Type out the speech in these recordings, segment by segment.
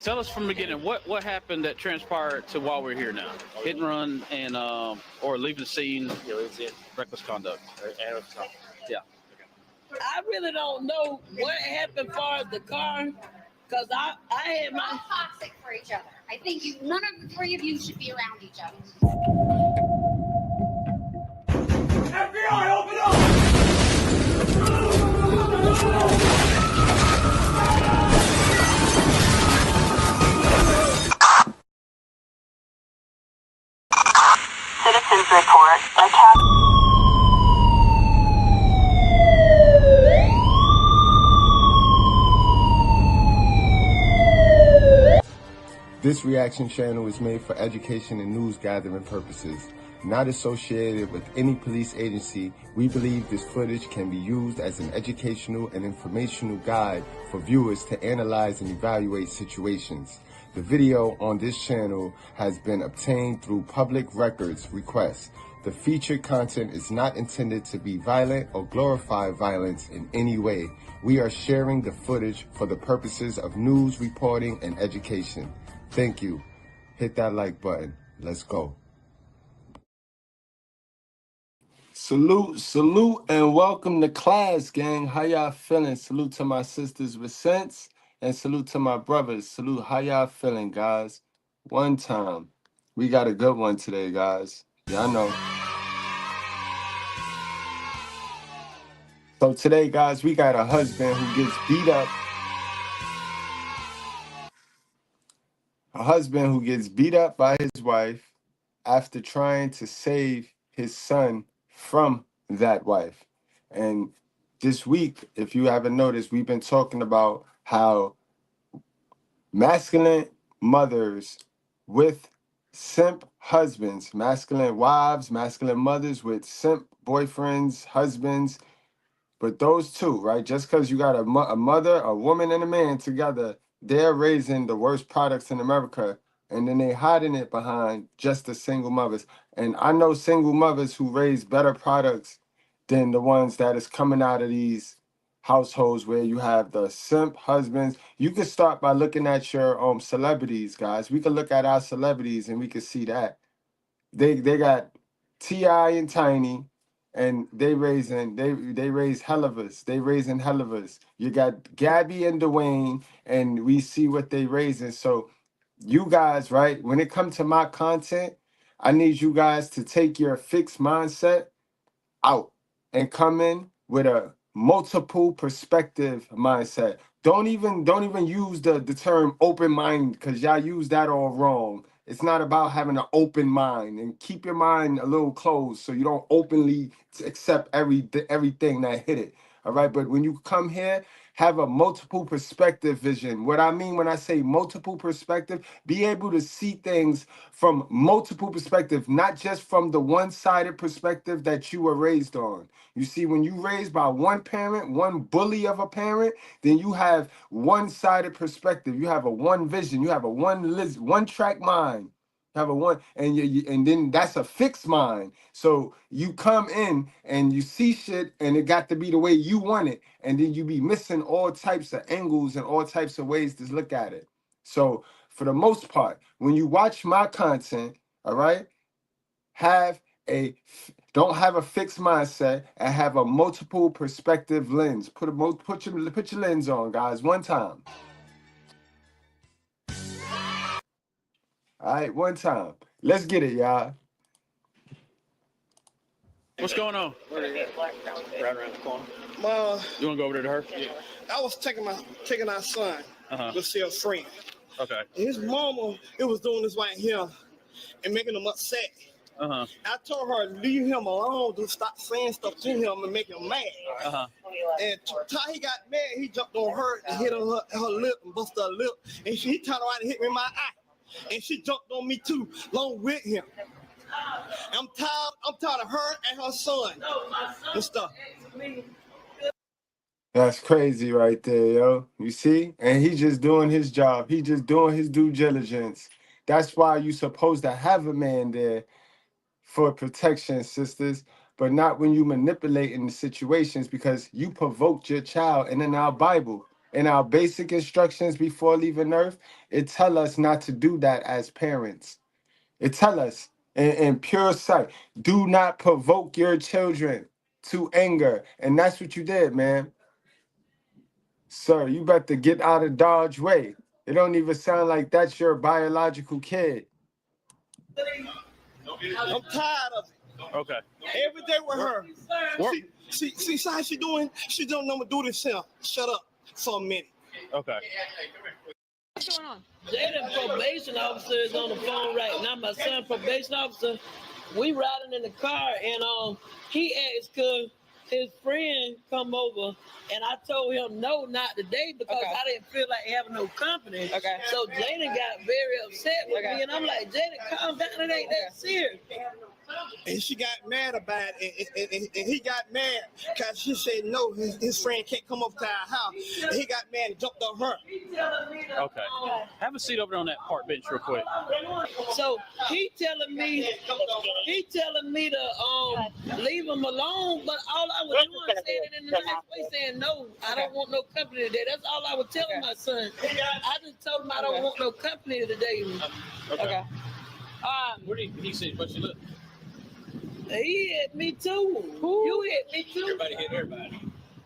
Tell us from the beginning what happened that transpired to while we're here now. Hit and run and or leave the scene. Yeah, it's it. Reckless conduct. Yeah. I really don't know what happened far as the car, because I had We're all my. toxic for each other. I think none of the three of you should be around each other. FBI, open up! Citizens report a cap. This reaction channel is made for education and news gathering purposes. Not associated with any police agency, we believe this footage can be used as an educational and informational guide for viewers to analyze and evaluate situations. The video on this channel has been obtained through public records requests. The featured content is not intended to be violent or glorify violence in any way. We are sharing the footage for the purposes of news reporting and education. Thank you. Hit that like button. Let's go. Salute, and welcome to class, gang. How y'all feeling? Salute to my sisters with sense, and salute to my brothers. Salute, how y'all feeling, guys? One time. We got a good one today, guys. Y'all know. So today, guys, we got a husband who gets beat up. A husband who gets beat up by his wife after trying to save his son from that wife. And this week, if you haven't noticed, we've been talking about how masculine mothers with simp husbands, masculine wives, masculine mothers with simp boyfriends, husbands, but those two, right? Just because you got a mother, a woman, and a man together, they're raising the worst products in America, and then they hiding it behind just the single mothers. And I know single mothers who raise better products than the ones that is coming out of these households where you have the simp husbands. You can start by looking at your celebrities, guys. We can look at our celebrities and we can see that they got T.I. and Tiny, and they raise helivers. They raising helivers. You got Gabby and Dwayne, and we see what they raising. So you guys, right, when it comes to my content, I need you guys to take your fixed mindset out and come in with a multiple perspective mindset. Don't even use the term open mind, because y'all use that all wrong. It's not about having an open mind, and keep your mind a little closed so you don't openly accept everything that hit it. All right, but when you come here, have a multiple perspective vision. What I mean when I say multiple perspective, be able to see things from multiple perspective, not just from the one-sided perspective that you were raised on. You see, when you raised by one parent, one bully of a parent, then you have one-sided perspective. You have a one vision. You have a one-track mind. You have a one, and and then that's a fixed mind. So you come in and you see shit, and it got to be the way you want it, and then you be missing all types of angles and all types of ways to look at it. So for the most part, when you watch my content, all right, don't have a fixed mindset and have a multiple perspective lens. Put your lens on, guys, one time. All right, one time. Let's get it, y'all. What's going on? Right around the corner. You want to go over there to her? Yeah. I was taking our son to see a friend. Okay. His mama, it was doing this right here and making him upset. I told her, leave him alone, to stop saying stuff to him and make him mad. And till he got mad, he jumped on her and hit her lip and busted her lip. And he turned around and hit me in my eye. And she jumped on me too, along with him. I'm tired of her and her son and stuff. That's crazy right there, yo. You see? And he just doing his job. He just doing his due diligence. That's why you supposed to have a man there for protection, sisters, but not when you manipulating the situations, because you provoked your child. And in our Bible, in our basic instructions before leaving Earth, it tell us not to do that as parents. It tell us in pure sight, do not provoke your children to anger. And that's what you did, man. Sir, you better get out of Dodge way. It don't even sound like that's your biological kid. I'm tired of it. Okay. Every day with her. See how she doing? She don't know to do this here. Shut up for a minute. Okay. What's going on? Jaden probation officer is on the phone right now. My son probation officer. We riding in the car and he asked could his friend come over, and I told him no, not today because I didn't feel like having no company. Okay. So Jaden got very upset with me, and I'm like, Jaden, calm down. It ain't that serious. And she got mad about it, and he got mad because she said no, his friend can't come up to our house. And he got mad and jumped on her. Okay. Have a seat over there on that park bench real quick. So he telling me to leave him alone, but all I was doing saying it in the nice way, saying no, I don't want no company today. That's all I was telling my son. I just told him I don't want no company today. Okay. Where did he see? What she look? He hit me too. You hit me too. Everybody hit everybody.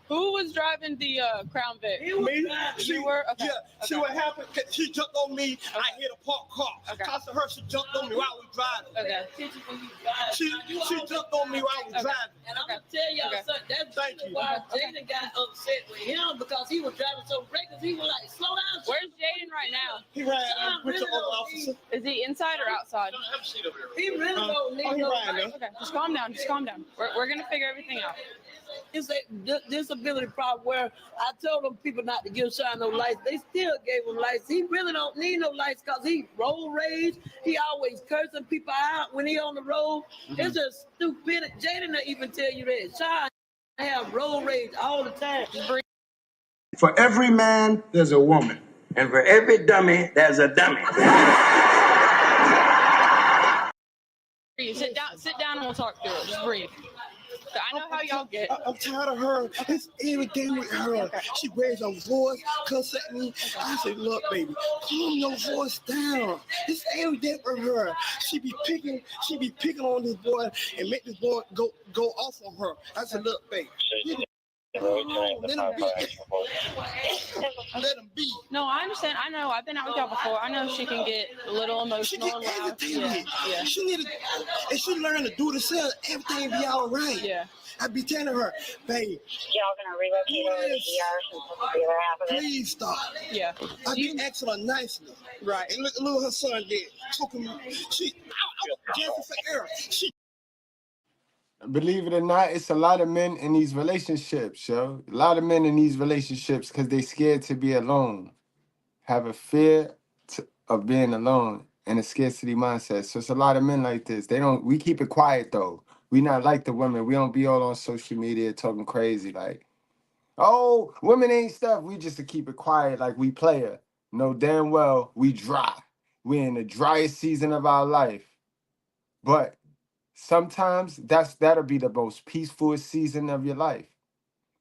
Who was driving the Crown Vic? Me? You were? Okay. Yeah. See what happened? She jumped on me. I hit a parked car. Because of her, she jumped on me while we driving. Okay. She jumped on me while we driving. And I'm gonna tell y'all something. That's why Jaden got upset with him because he was driving so reckless. He was like, "Slow down." Where's Jaden right now? He ran with the officer. Is he inside or outside? Have a seat over there. He really don't need he no ran license. Okay, just calm down. Just calm down. We're gonna figure everything out. It's a disability problem where I told them people not to give Sean no license. They still gave him license. He really don't need no license because he road rage. He always cursing people out when he on the road. It's just stupid. Jaden don't even tell you that. Sean have road rage all the time. For every man, there's a woman. And for every dummy, there's a dummy. Sit down and we'll talk through it. Just breathe. I know how y'all get. I'm tired of her. It's everything with her. She raises her voice, cuss at me. I said, look, baby, calm your voice down. It's every day with her. She be picking on this boy and make this boy go off on her. I said, look, baby. Let him be. No, I understand. I know. I've been out with y'all before. I know she can get a little emotional and loud. Yeah. She need to, if she learn to do this, everything be all right. Yeah. I be telling her, babe. Y'all gonna relocate her to the ER since the other half of it? Please stop. Yeah. I be asking her nicely. Right. And look her son did. Talking me. She, Believe it or not, it's a lot of men in these relationships, yo. A lot of men in these relationships because they scared to be alone, have a fear of being alone and a scarcity mindset. So it's a lot of men like this. We keep it quiet though. We not like the women. We don't be all on social media talking crazy like, oh, women ain't stuff. We just to keep it quiet like we player. No damn well we dry. We in the driest season of our life. But sometimes that'll be the most peaceful season of your life.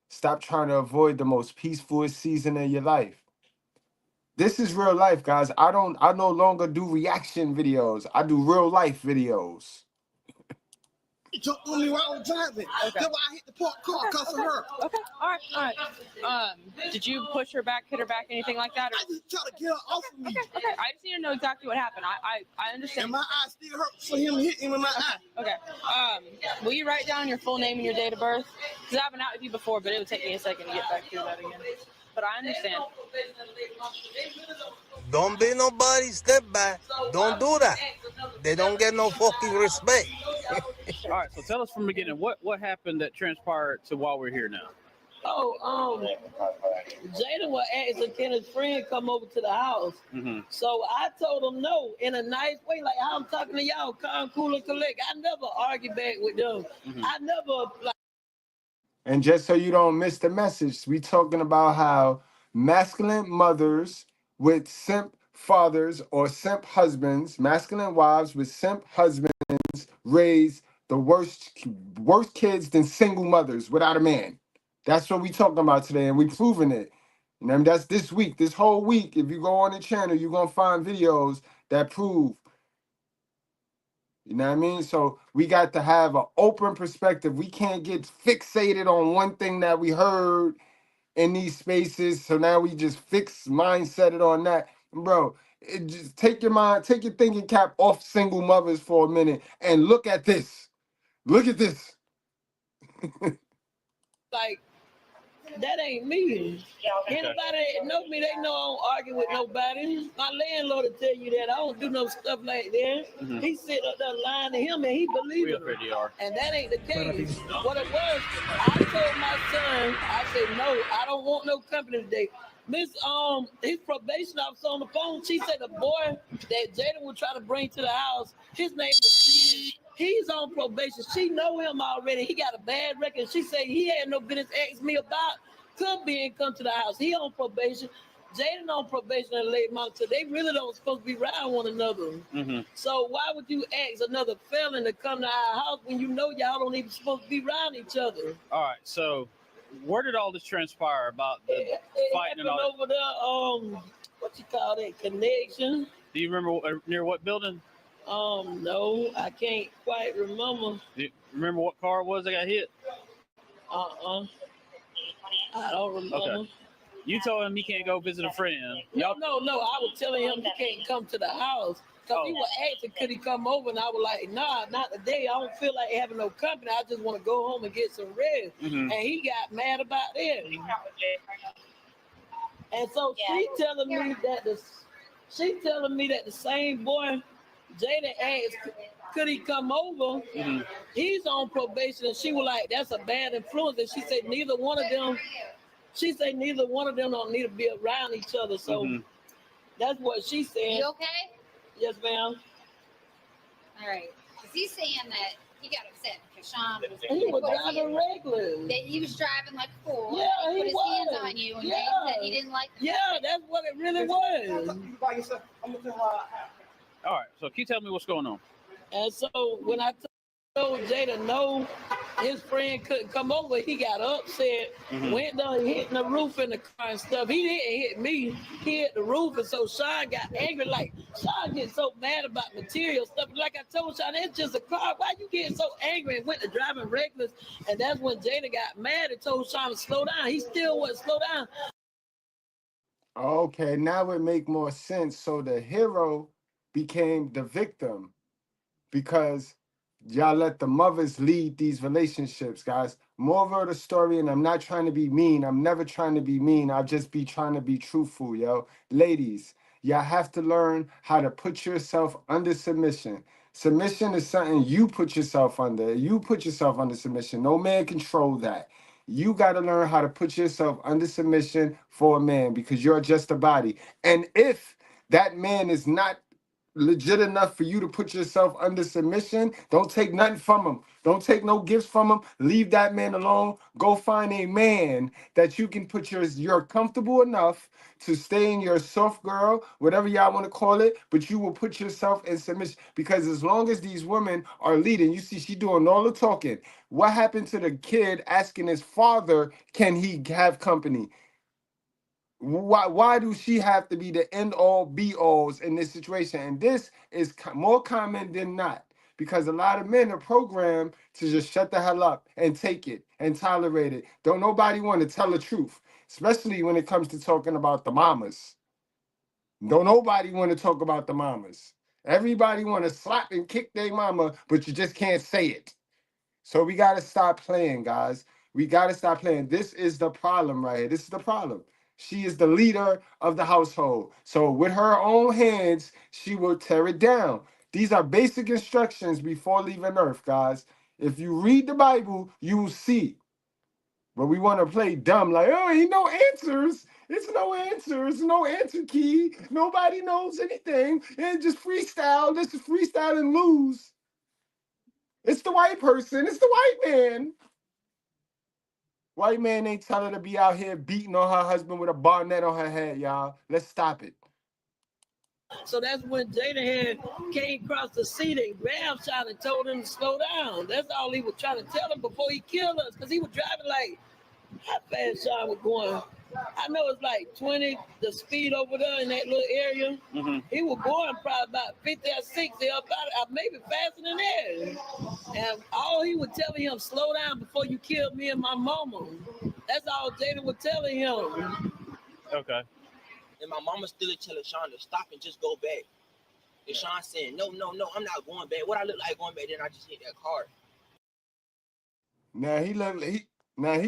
Stop trying to avoid the most peaceful season of your life. This is real life, guys. I no longer do reaction videos. I do real life videos. He jumped on me while I was driving. Okay. That's why I hit the parked car because of her. Okay. All right. Did you push her back, hit her back, anything like that? Or? I just tried to get her off of me. Okay. I just need to know exactly what happened. I understand. And my eye still hurt for him hitting me in my eye. Okay. Will you write down your full name and your date of birth? Because I've been out with you before, but it would take me a second to get back through that again. But I understand. Don't be nobody step back. Don't do that. They don't get no fucking respect. All right, so tell us from the beginning what happened that transpired to while we're here now. Jaden was asking can his friend come over to the house. Mm-hmm. So I told him no in a nice way, like how I'm talking to y'all, calm, cool, and collect. I never argue back with them. Mm-hmm. I never like. And just so you don't miss the message, we talking about how masculine mothers with simp fathers or simp husbands, masculine wives with simp husbands raise the worst kids than single mothers without a man. That's what we talking about today, and we proving it. You know, that's this week, this whole week. If you go on the channel, you're gonna find videos that prove. You know what I mean? So we got to have an open perspective. We can't get fixated on one thing that we heard in these spaces. So now we just fix mindset it on that. Bro, just take your thinking cap off single mothers for a minute and look at this. Look at this. Like, that ain't me. Anybody that know me, they know I don't argue with nobody. My landlord will tell you that I don't do no stuff like that. Mhm. He sit up there lying to him and he believes it. And that ain't the case. What it was, I told my son, I said, no, I don't want no company today. Miss his probation officer on the phone, she said the boy that Jada would try to bring to the house, his name is he's on probation. She know him already. He got a bad record. She said he had no business asking me about could be and come to the house. He on probation. Jaden on probation and late month. So they really don't supposed to be around one another. Mm-hmm. So why would you ask another felon to come to our house when you know y'all don't even supposed to be around each other? All right, so where did all this transpire about the fighting and all over there, what you call that, connection? Do you remember near what building? No, I can't quite remember. Do you remember what car it was that got hit? I don't remember. Okay. You told him he can't go visit a friend. No. I was telling him he can't come to the house. Because he was asking, could he come over? And I was like, nah, not today. I don't feel like having no company. I just want to go home and get some rest. Mm-hmm. And he got mad about that. And so she telling me that the same boy, Jada asked, could he come over? Mm-hmm. He's on probation. And she was like, that's a bad influence. And she said neither one of them don't need to be around each other. So that's what she said. You okay? Yes, ma'am. All right. Because he's saying that he got upset because Sean was. He was driving reckless. That he was driving like a fool. Yeah, he he put his hands was. on you and Yeah. said he didn't like the Yeah, that's what it really was. All right, so can you tell me what's going on? And so when I told Jada no, his friend couldn't come over, he got upset, went down hitting the roof in the car and stuff. He didn't hit me, he hit the roof. And so Sean got angry. Like, Sean gets so mad about material stuff. Like I told Sean, it's just a car. Why you getting so angry? And went to driving reckless. And that's when Jada got mad and told Sean to slow down. He still wouldn't slow down. Okay, now it make more sense. So the hero became the victim because y'all let the mothers lead these relationships, guys. Moral of the story, and I'm not trying to be mean. I'm never trying to be mean. I'll just be trying to be truthful, yo. Ladies, y'all have to learn how to put yourself under submission. Submission is something you put yourself under. You put yourself under submission. No man control that. You got to learn how to put yourself under submission for a man because you're just a body. And if that man is not legit enough for you to put yourself under submission, don't take nothing from him. Don't take no gifts from him. Leave that man alone. Go find a man that you can put you're comfortable enough to stay in your soft girl, whatever y'all want to call it, but you will put yourself in submission because as long as these women are leading, you see she doing all the talking. What happened to the kid asking his father, can he have company? Why do she have to be the end all be alls in this situation? And this is more common than not because a lot of men are programmed to just shut the hell up and take it and tolerate it. Don't nobody want to tell the truth, especially when it comes to talking about the mamas. Don't nobody want to talk about the mamas. Everybody want to slap and kick their mama, but you just can't say it. So we got to stop playing, guys. We got to stop playing. This is the problem right here. This is the problem. She is the leader of the household. So with her own hands, she will tear it down. These are basic instructions before leaving Earth, guys. If you read the Bible, you will see. But we want to play dumb like, oh, ain't no answers. It's no answers, no answer key. Nobody knows anything. And just freestyle. Let's just freestyle and lose. It's the white person. It's the white man. White man ain't tell her to be out here beating on her husband with a barnet on her head, y'all. Let's stop it. So that's when Jada had came across the seat and grabbed Sean and told him to slow down. That's all he was trying to tell him before he killed us, because he was driving like how fast Sean was going. I know it's like 20, the speed over there in that little area. Mm-hmm. He was going probably about 50 or 60 up out, maybe faster than that. And all he was telling him, slow down before you kill me and my mama. That's all Jada was telling him. Okay. And my mama still telling Sean to stop and just go back. And Sean saying, no, I'm not going back. What I look like going back, then I just hit that car. Now he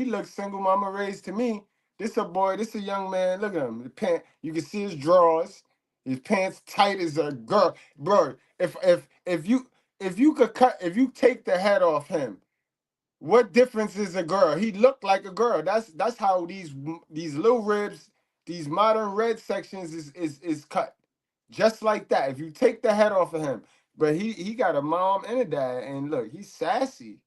looks single mama raised to me. This a young man. Look at him. The pant, you can see his drawers. His pants tight as a girl. Bro, if you take the head off him, what difference is a girl? He looked like a girl. That's how these little ribs, these modern red sections is cut. Just like that. If you take the head off of him. But he got a mom and a dad, and look, he's sassy.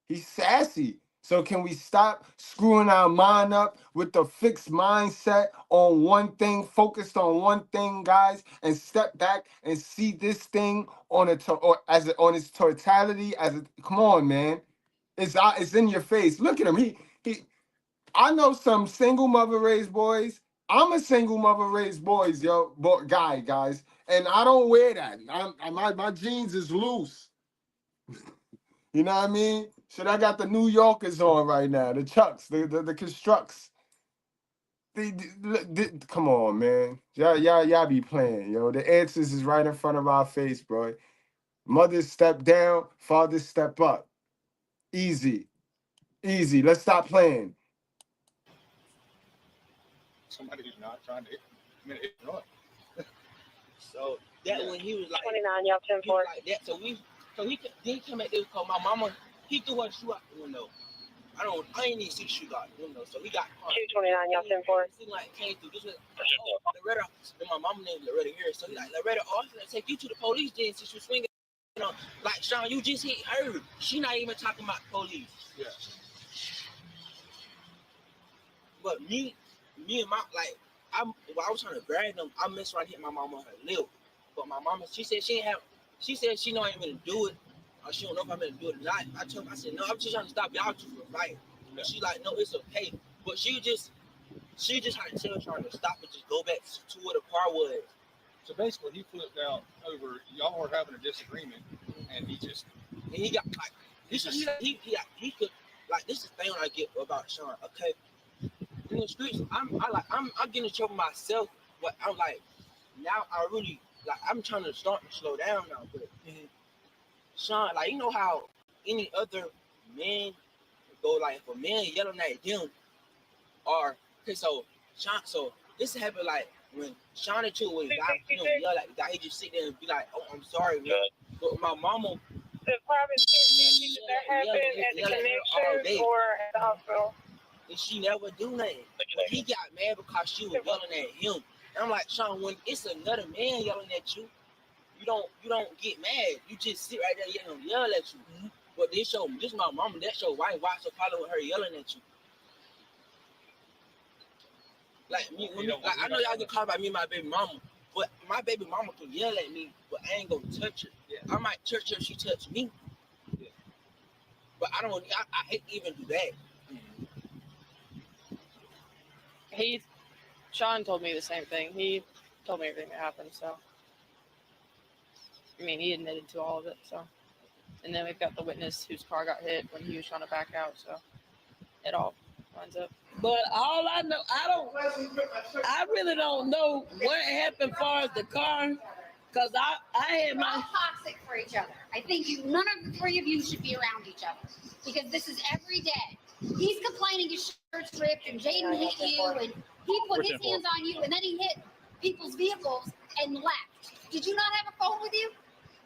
He's sassy. So can we stop screwing our mind up with the fixed mindset on one thing, focused on one thing, guys, and step back and see this thing on on its totality? Come on, man, it's in your face. Look at him. He. I know some single mother raised boys. I'm a single mother raised boys, guys, and I don't wear that. My jeans is loose. You know what I mean? Shit, I got the New Yorkers on right now, the Chucks, the Constructs. Come on, man. Y'all be playing, yo. The answers is right in front of our face, bro. Mothers step down, fathers step up. Easy. Let's stop playing. Somebody who's not trying to commit it wrong. So that when he was like 29, y'all 10 he was like that. So he came at this call. My mama, he threw her shoe out the window. I ain't even see the shoe out the window. So he got 229, y'all 10 4. He like came through. This was Loretta. And my mama named Loretta here. So he like, Loretta, I'm gonna take you to the police then since you swinging. You know, like Sean, you just hit her. She not even talking about police. Yeah. But me and my while I was trying to grab them, I messed around and hit my mama on her lip. But my mama, she said she know I ain't gonna do it. Or she don't know if I'm gonna do it or not. I told her, I said, no, I'm just trying to stop y'all two from fighting. Yeah. She like, no, it's okay. But she just had to tell trying to stop and just go back to where the car was. So basically, he flipped out over. Y'all were having a disagreement, and he got like he could like this is the thing I get about Sean. Okay, in the streets, I'm getting in trouble myself, but I'm like now I really like I'm trying to start to slow down now. But Sean, like you know how any other man go like if a man yelling at them, or okay, so Sean, so this happened like. When Sean and Chill was yell at the guy, he just sit there and be like, "Oh, I'm sorry, man." But my mama, the private that happened at the connection or at the hospital, and she never do nothing. But he got mad because she was yelling at him. And I'm like, Sean, when it's another man yelling at you, you don't get mad. You just sit right there letting him yell at you. Mm-hmm. But this my mama, that show white so follow with her yelling at you. Like me, like I know y'all get called by me, my baby mama, but my baby mama can yell at me, but I ain't gonna touch her. Yeah. I might touch her if she touch me. Yeah. But I hate to even do that. Sean told me the same thing. He told me everything that happened. So, I mean, he admitted to all of it. So, and then we've got the witness whose car got hit when he was trying to back out. So, it all lines up. But all I know, I really don't know what happened as far as the car, because I had my toxic for each other. I think none of the three of you should be around each other because this is every day. He's complaining his shirt's ripped and Jaden hit you and he put his hands on you and then he hit people's vehicles and left. Did you not have a phone with you?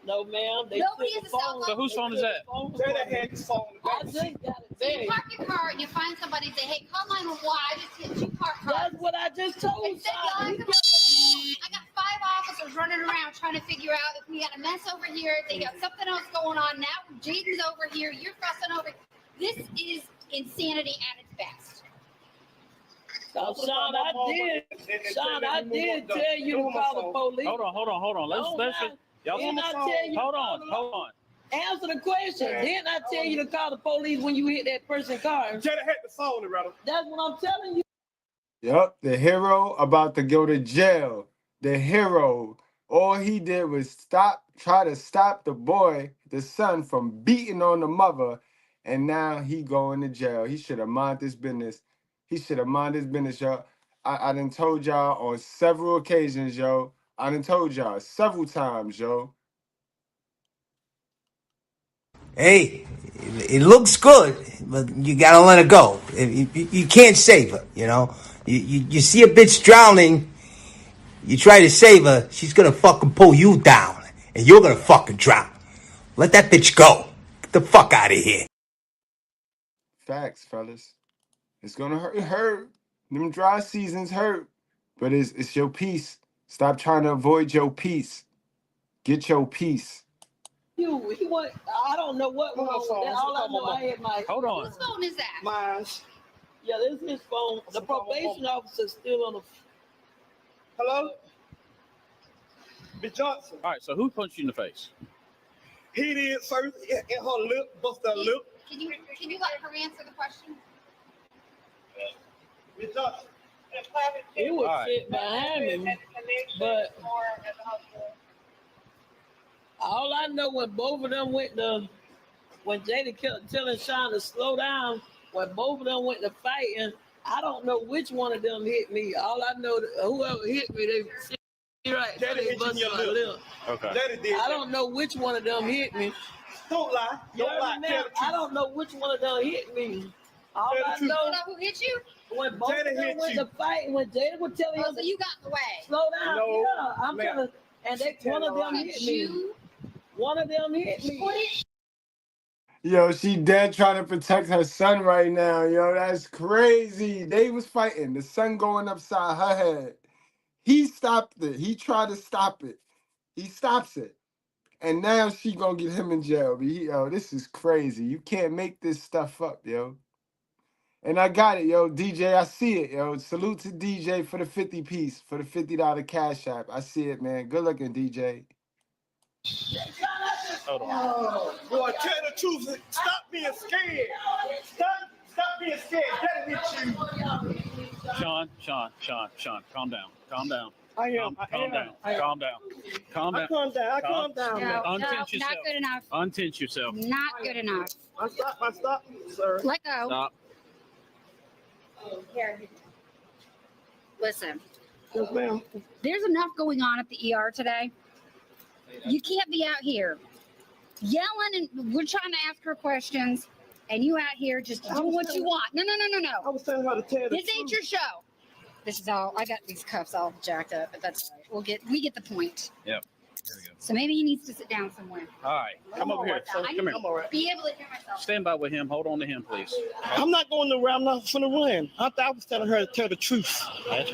No, ma'am. Nobody has a cell phone. So whose phone is that? Jada had his phone. I just got it. So you park your car and you find somebody and say, hey, call 911. I just hit two car cars. That's what I just told you. I got 5 officers running around trying to figure out if we had a mess over here, if they got something else going on. Now Jaden's over here. You're fussing over. This is insanity at its best. So, Sean, I did tell you to call the police. Hold on. Let's y'all hold on. Answer the question. Didn't I tell you to call the police when you hit that person's car? Jada had the phone, brother. That's what I'm telling you. Yup, the hero about to go to jail. The hero. All he did was try to stop the boy, the son, from beating on the mother, and now he going to jail. He should have minded his business. He should have minded his business, yo. I done told y'all on several occasions, yo. I done told y'all several times, yo. Hey, it looks good, but you gotta let it go. You can't save her, you know. You see a bitch drowning, you try to save her, she's gonna fucking pull you down, and you're gonna fucking drown. Let that bitch go. Get the fuck out of here. Facts, fellas. It's gonna hurt. It hurt. Them dry seasons hurt. But it's your peace. Stop trying to avoid your peace. Get your peace. He went. I don't know what wrong with that. All I know, I had my. Hold on. Whose phone is that? Mine. Yeah, this is his phone. The probation officer's still on the. Hello? Miss Johnson. All right, so who punched you in the face? He did first in her lip, busted her lip. Can you let her answer the question? Miss Johnson. He was All right. sit behind him, but all I know when both of them went to, when Jada kept telling Sean to slow down, when both of them went to fighting, I don't know which one of them hit me. All I know, whoever hit me, they right. They busted my lip. Okay. I don't know which one of them hit me. Don't lie. Don't lie. I don't know which one of them hit me. All I know, who hit you? When both of them went to fight, when Jada was telling him, so you got in the way. Slow down. No, yeah, I'm telling, and one of them hit me. One of them hit me. Yo, she dead trying to protect her son right now. Yo, that's crazy. They was fighting. The son going upside her head. He stopped it. He tried to stop it. He stops it. And now she gonna get him in jail. Yo, this is crazy. You can't make this stuff up, yo. And I got it, yo. DJ, I see it, yo. Salute to DJ for the 50 piece, for the $50 cash app. I see it, man. Good looking, DJ. Hold on. Oh, boy, tell the truth. Stop being scared. Stop being scared. That hit you. Sean, calm down. Calm down. I am. Calm down. I Calm down. Calm down. I calm down. Untense yourself. Not good enough. Untense yourself. Not good enough. I stop, sir. Let go. Stop. Here. Listen. Yes, ma'am. There's enough going on at the ER today. You can't be out here yelling, and we're trying to ask her questions, and you out here just doing what you want. No. I was telling her to tell the This ain't your show. This is all. I got these cuffs all jacked up, but that's all right. We get the point. Yep. There we go. So maybe he needs to sit down somewhere. All right. Come over here. Come here. Be able to hear myself. Stand by with him. Hold on to him, please. I'm not going nowhere. I'm not finna run. I thought I was telling her to tell the truth. Let's sit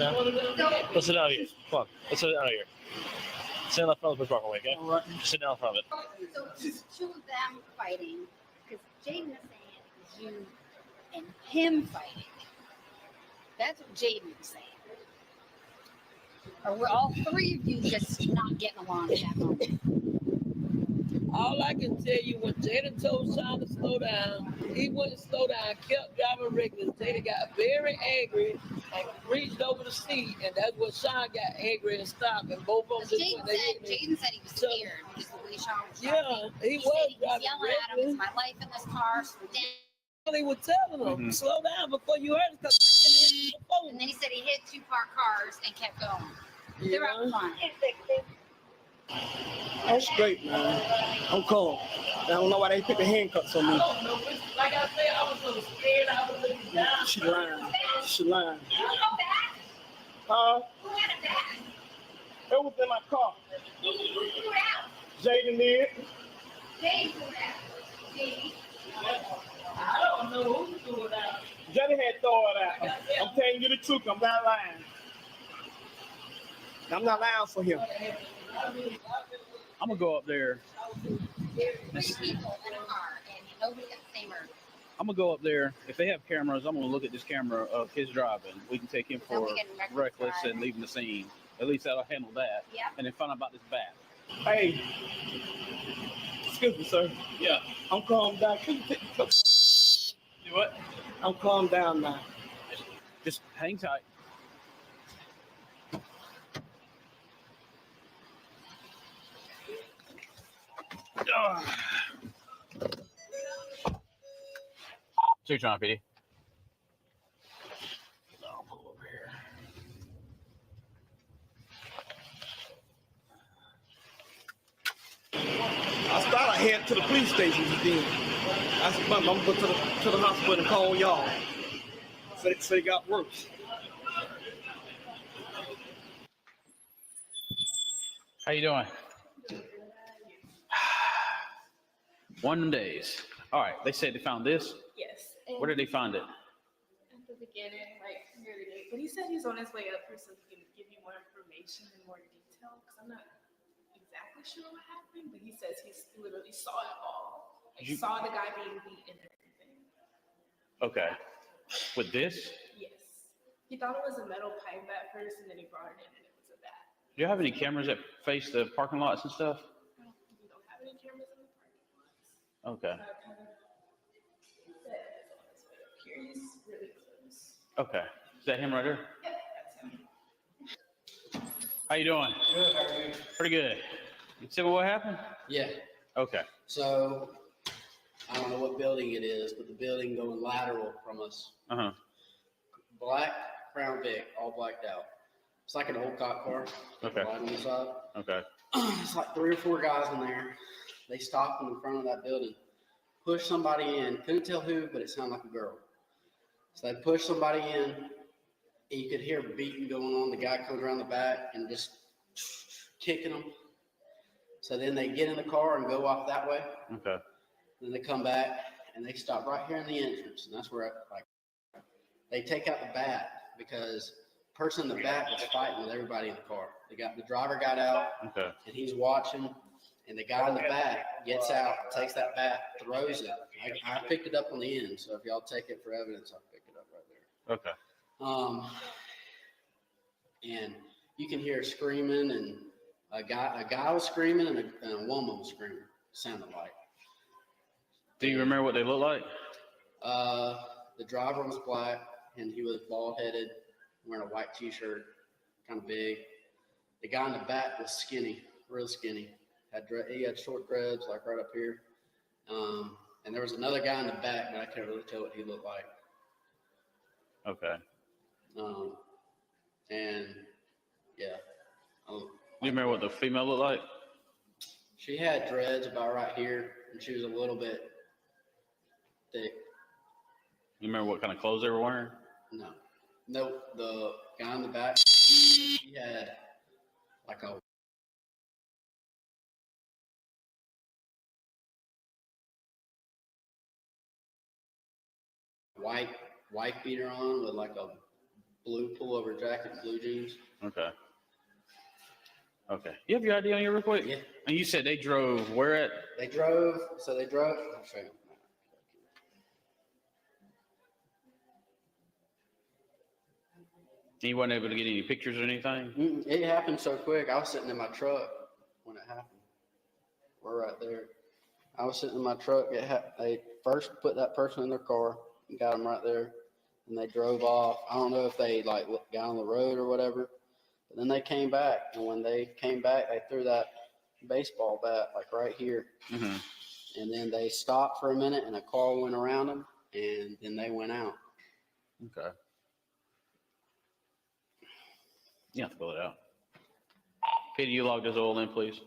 down here. Come on. Let's sit down here. Sit down in front of the push okay? All right. Just sit down in front of it. So it's two of them fighting, because Jaden is saying you and him fighting. That's what Jaden is saying. Or we're all three of you just not getting along at that moment. All I can tell you, when Jada told Sean to slow down, he wouldn't slow down, kept driving reckless. Jada got very angry and reached over the seat, and that's when Sean got angry and stopped. And both of them just went. Jaden said he was scared because the way Sean was Yeah, he was yelling at him, "It's my life in this car, slow down." He was telling him, slow down before you hurt it, because this can hit the phone. And then he said he hit two parked cars and kept going. They're having fun. I'm straight, man. I'm calm. I don't know why they put the handcuffs on me. I don't know. Like I said, I was so scared. I was looking down. She lying. She lying. You don't go back? Huh? Who had it back? It was in my car. Who threw it out? Jaden did. Jaden threw it out. Jaden. I don't know who threw it out. Jaden had thrown it out. I'm telling you the truth. I'm not lying. I'm not lying for him. I'm gonna go up there. There's 3 people in a car, and nobody got the same murder. I'm gonna go up there. If they have cameras, I'm gonna look at this camera of his driving. We can take him for reckless and leaving the scene. At least that'll handle that. Yep. And then find out about this bat. Hey, excuse me, sir. Yeah. I'm calm down. Can you take the cuffs? Do what? I'm calm down now. Just hang tight. So you're trying, PD? I'll pull over here. I started heading to the police station then. I said, I'm gonna go to the hospital and call y'all. So it got worse. How you doing? One of them days. All right, they said they found this. Yes. Where did they find it? At the beginning, like near the gate. But he said he's on his way up here so he can give you more information and more detail. Because I'm not exactly sure what happened, but he says he literally saw it all. Like, saw the guy being beaten and everything. Okay. With this? Yes. He thought it was a metal pipe at first, and then he brought it in, and it was a bat. Do you have any cameras that face the parking lots and stuff? We don't have any cameras in the parking lots. Okay. He said he's on his way up here. He's really close. Okay. Is that him right there? Yeah, that's him. How you doing? Good, how are you? Pretty good. You see what happened? Yeah. Okay. So, I don't know what building it is, but the building going lateral from us. Uh-huh. Black, Crown Vic, all blacked out. It's like an old cop car. Okay. Right on the side. Okay. It's like 3 or 4 guys in there. They stopped in front of that building. Pushed somebody in. Couldn't tell who, but it sounded like a girl. So they pushed somebody in. And you could hear beating going on. The guy comes around the back and just kicking them. So then they get in the car and go off that way. Okay. Then they come back and they stop right here in the entrance. And that's where they take out the bat because the person in the bat was fighting with everybody in the car. The driver got out Okay. and he's watching. And the guy in the back gets out, takes that bat, throws it. I picked it up on the end. So if y'all take it for evidence, I'll pick it up right there. Okay. And you can hear screaming, and a guy was screaming, and a woman was screaming. Sounded like. Do you remember what they look like? The driver was black, and he was bald-headed, wearing a white T-shirt, kind of big. The guy in the back was skinny, real skinny. He had short dreads, like right up here. And there was another guy in the back, but I can't really tell what he looked like. Okay. And yeah. Do you remember what the female looked like? She had dreads about right here, and she was a little bit thick. You remember what kind of clothes they were wearing? No. Nope. The guy in the back, he had like a white beater on with like a blue pullover jacket, blue jeans. Okay. Okay. You have your ID on you real quick? Yeah. And you said they drove where at? They drove. I'll show you. You weren't able to get any pictures or anything? It happened so quick. I was sitting in my truck when it happened. We're right there. I was sitting in my truck. They first put that person in their car and got them right there, and they drove off. I don't know if they like got on the road or whatever, but then they came back, and when they came back, they threw that baseball bat like right here, and then they stopped for a minute, and a car went around them, and then they went out. Okay. You have to fill it out. Katie, you log this oil in, please.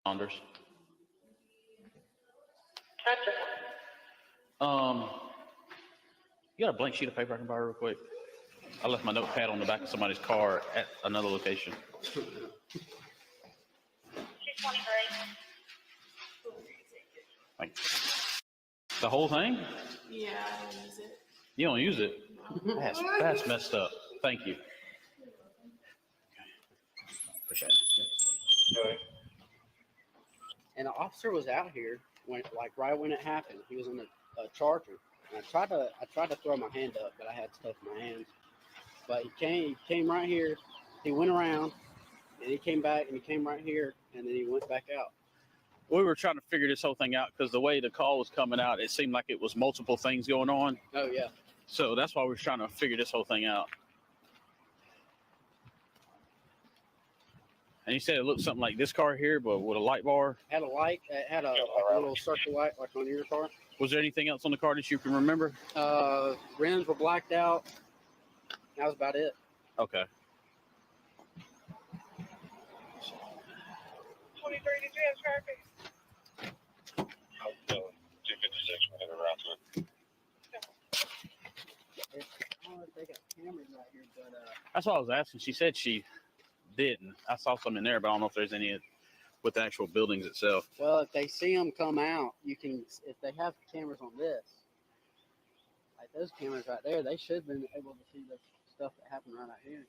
Saunders. You got a blank sheet of paper I can borrow real quick? I left my notepad on the back of somebody's car at another location. 223. Thank you. The whole thing? Yeah, I don't use it. You don't use it? That's messed up. Thank you. Appreciate it. And the officer was out here when, like, right when it happened. He was in a Charger. And I tried to throw my hand up, but I had stuff in my hands. But he came right here. He went around, and he came back, and he came right here, and then he went back out. We were trying to figure this whole thing out because the way the call was coming out, it seemed like it was multiple things going on. Oh, yeah. So that's why we were trying to figure this whole thing out. And you said it looked something like this car here, but with a light bar. Had a light. It had a little circle light like on your car. Was there anything else on the car that you can remember? Rims were blacked out. That was about it. Okay. 23 did you have traffic? I'm feeling 256 when I get around to it. They got cameras right here, but That's what I was asking. She said she didn't. I saw some in there, but I don't know if there's any with the actual buildings itself. well, if they see them come out, you can. If they have cameras on this, like those cameras right there, they should have been able to see the stuff that happened right out here.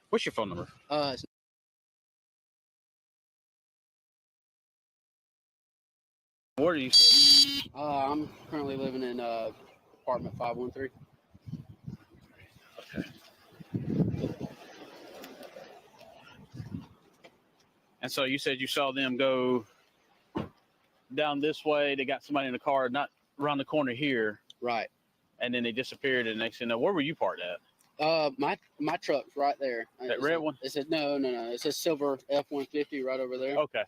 What's your phone number? It's Where are you? I'm currently living in apartment 513. Okay. And so you said you saw them go down this way. They got somebody in the car, not around the corner here. Right. And then they disappeared. And next thing you know, where were you parked at? My truck's right there. That red one? It said no. It's a silver F-150 right over there. Okay.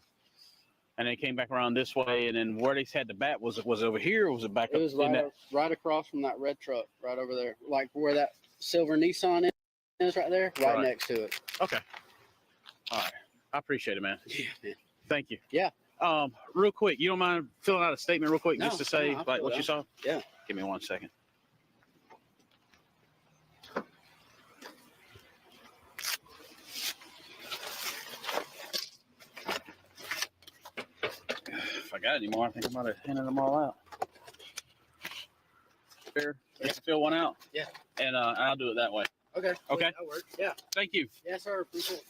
And they came back around this way, and then where they had the bat was it over here, or was it back up? It was right across from that red truck, right over there, like where that silver Nissan is, right there, right next to it. Okay. All right. I appreciate it, man. Yeah, man. Thank you. Yeah. Real quick, you don't mind filling out a statement real quick just to say like what you saw? Yeah. Give me 1 second. If I got any more, I think I might have handed them all out. Fair. Let's fill one out. Yeah. And I'll do it that way. Okay. Okay. That works. Yeah. Thank you. Yes, sir. Appreciate it.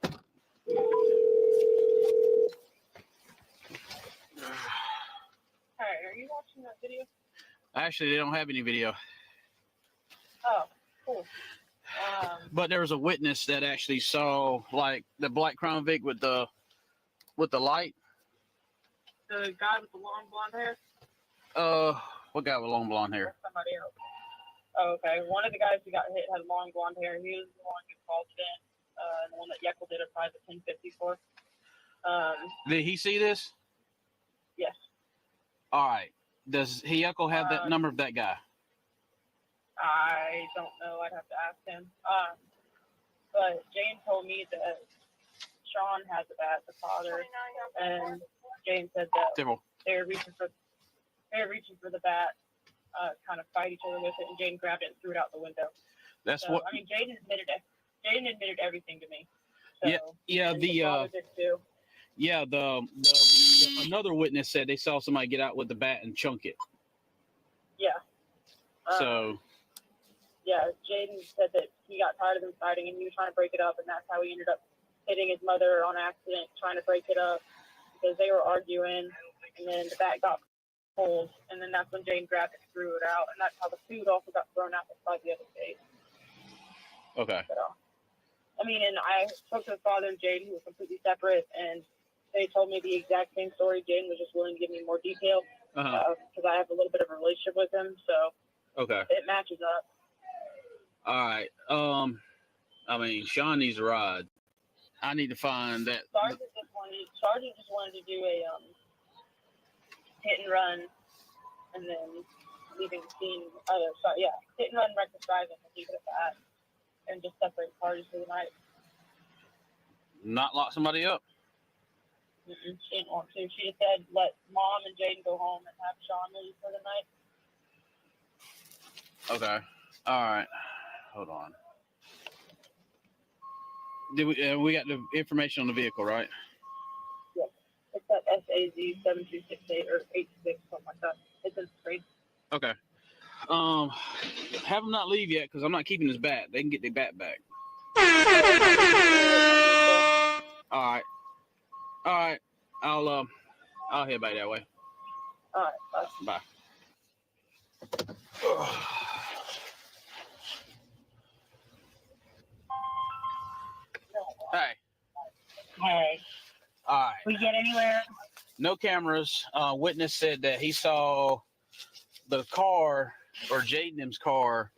All right, are you watching that video? Actually, they don't have any video. Oh, cool. But there was a witness that actually saw like the black Crown Vic with the light. The guy with the long blonde hair? What guy with long blonde hair? Somebody else. Oh, okay. One of the guys who got hit had long blonde hair. He was the one who called it in. The one that Yeckel did a private 1050 for. Did he see this? Yes. All right. Does Yeckel have that number of that guy? I don't know. I'd have to ask him. But Jane told me that Sean has a bat, the father, and Jane said that they're reaching for the bat, kind of fight each other with it, and Jane grabbed it and threw it out the window. That's so, what. I mean, Jane admitted everything to me. So, the another witness said they saw somebody get out with the bat and chunk it. Yeah. So. Yeah, Jaden said that he got tired of them fighting and he was trying to break it up, and that's how he ended up hitting his mother on accident, trying to break it up because they were arguing, and then the bat got pulled, and then that's when Jane grabbed it and threw it out, and that's how the food also got thrown out by the other state. Okay. So, I mean, and I spoke to the father and Jaden, who was completely separate, and they told me the exact same story. Jaden was just willing to give me more detail because I have a little bit of a relationship with him, so it matches up. All right. I mean, Sean needs a ride. I need to find that. Sergeant just wanted to do a hit and run, and then leaving the scene. Hit and run, reckless driving, and leave it at that, and just separate parties for the night. Not lock somebody up. She didn't want to. She just said let Mom and Jaden go home and have Sean leave for the night. Okay. All right. Hold on. Did we got the information on the vehicle, right? Yes. It's that SAZ 7268 or 86, something like that. It's in the screen. Okay. Have them not leave yet because I'm not keeping his bat. They can get their bat back. All right. I'll head back that way. All right. Bye. Hey. Hey. All right. We get anywhere? No cameras. Witness said that he saw the car or Jaden's car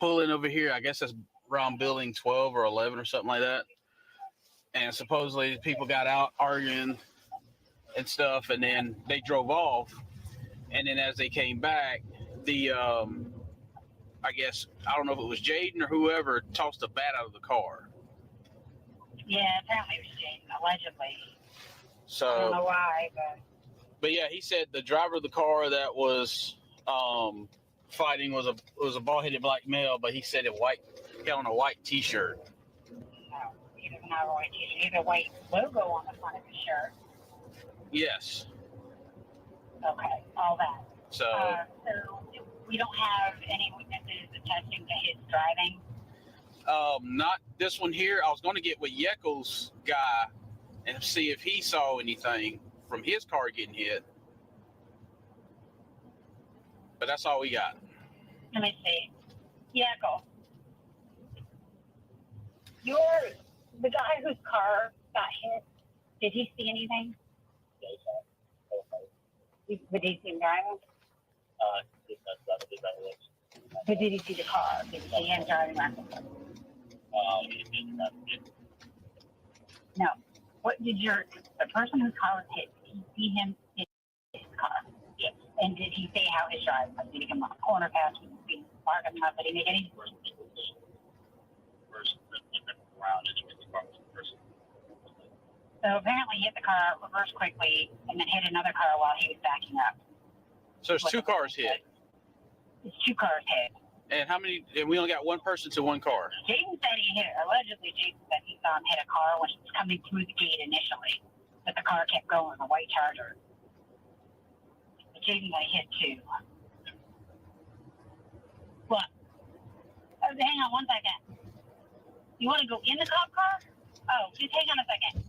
pull in over here. I guess that's around building 12 or 11 or something like that. And supposedly people got out arguing and stuff, and then they drove off. And then as they came back, the I guess, I don't know if it was Jaden or whoever, tossed a bat out of the car. Yeah, apparently it was Jaden, allegedly. So I don't know why, but yeah, he said the driver of the car that was fighting was a bald-headed black male, but he said he had on a white T-shirt. No, he doesn't have a white T-shirt. He has a white logo on the front of his shirt. Yes. Okay, all that. So we don't have any witnesses attesting to his driving. Not this one here. I was going to get with Yeckel's guy and see if he saw anything from his car getting hit. But that's all we got. Let me see. Yeckel. The guy whose car got hit, did he see anything? But did he see him driving? But did he see the car? Did he see him driving around? No. What did the person whose car was hit, did he see him in his car? Yes. And did he say how his drive was? Did he come on a corner pass? Did he park him up? Did he make any? So apparently he hit the car, reversed quickly, and then hit another car while he was backing up. So there's two cars hit. There's two cars hit. And how many? And we only got one person to one car. Jaden said allegedly Jaden said he saw him hit a car when he was coming through the gate initially, but the car kept going, a white Charger. But Jaden got hit too. What? Hang on one second. You want to go in the cop car? Oh, just hang on a second.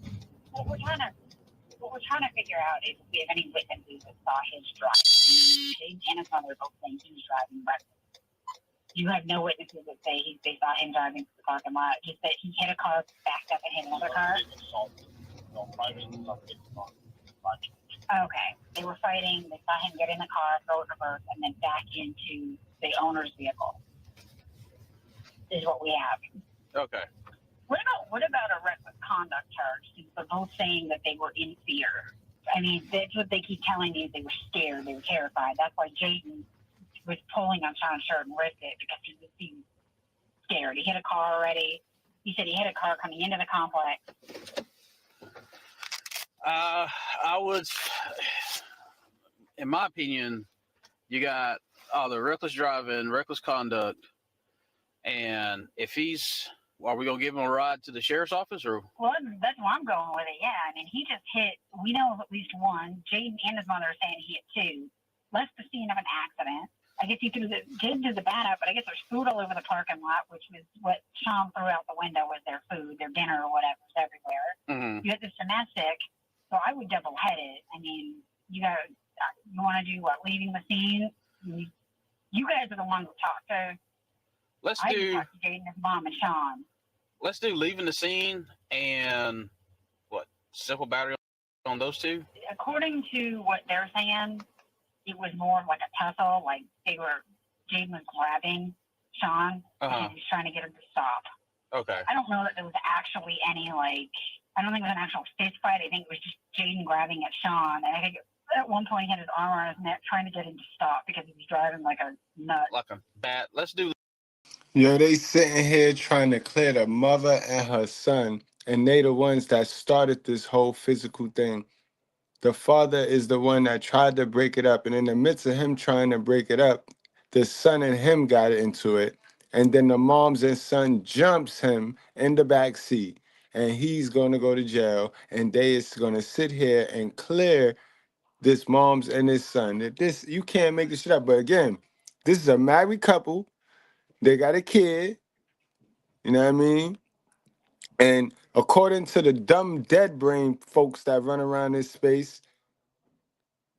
What we're trying to figure out is if we have any witnesses that saw his driving. Jaden and his mother both saying he was driving reckless. You have no witnesses that say they saw him driving to the parking lot. Just that he hit a car, backed up, and hit another car. Okay. They were fighting. They saw him get in the car, throw it reverse, and then back into the owner's vehicle. This is what we have. Okay. What about a reckless conduct charge? Since they're both saying that they were in fear. I mean, that's what they keep telling you. They were scared. They were terrified. That's why Jaden was pulling on Sean's shirt and ripped it, because he was scared. He hit a car already. He said he hit a car coming into the complex. I would, in my opinion, you got either reckless driving, reckless conduct, and if are we going to give him a ride to the sheriff's office? Or? Well, that's where I'm going with it, yeah. I mean, he just hit, we know of at least one. Jaden and his mother are saying he hit two. Left the scene of an accident. I guess Jaden threw the bat out, but I guess there's food all over the parking lot, which was what Sean threw out the window was their food, their dinner or whatever was everywhere. Mm-hmm. You had this domestic, so I would double head it. I mean, you want to do what? Leaving the scene? You guys are the ones to talk to. I talk to Jaden, his mom, and Sean. Let's do leaving the scene and simple battery on those two? According to what they're saying, it was more of like a tussle. Like Jaden was grabbing Sean and he was trying to get him to stop. Okay. I don't know that there was actually any I don't think it was an actual fist fight. I think it was just Jaden grabbing at Sean. And I think at one point he had his arm around his neck trying to get him to stop because he was driving like a nut. Like a bat. Let's do. Yo, they sitting here trying to clear the mother and her son, and they the ones that started this whole physical thing. The father is the one that tried to break it up, and in the midst of him trying to break it up, the son and him got into it, and then the mom's and son jumps him in the back seat, and he's going to go to jail, and they is going to sit here and clear this mom's and his son. This, you can't make this shit up. But again, this is a married couple. They got a kid, you know what I mean? And according to the dumb dead brain folks that run around this space,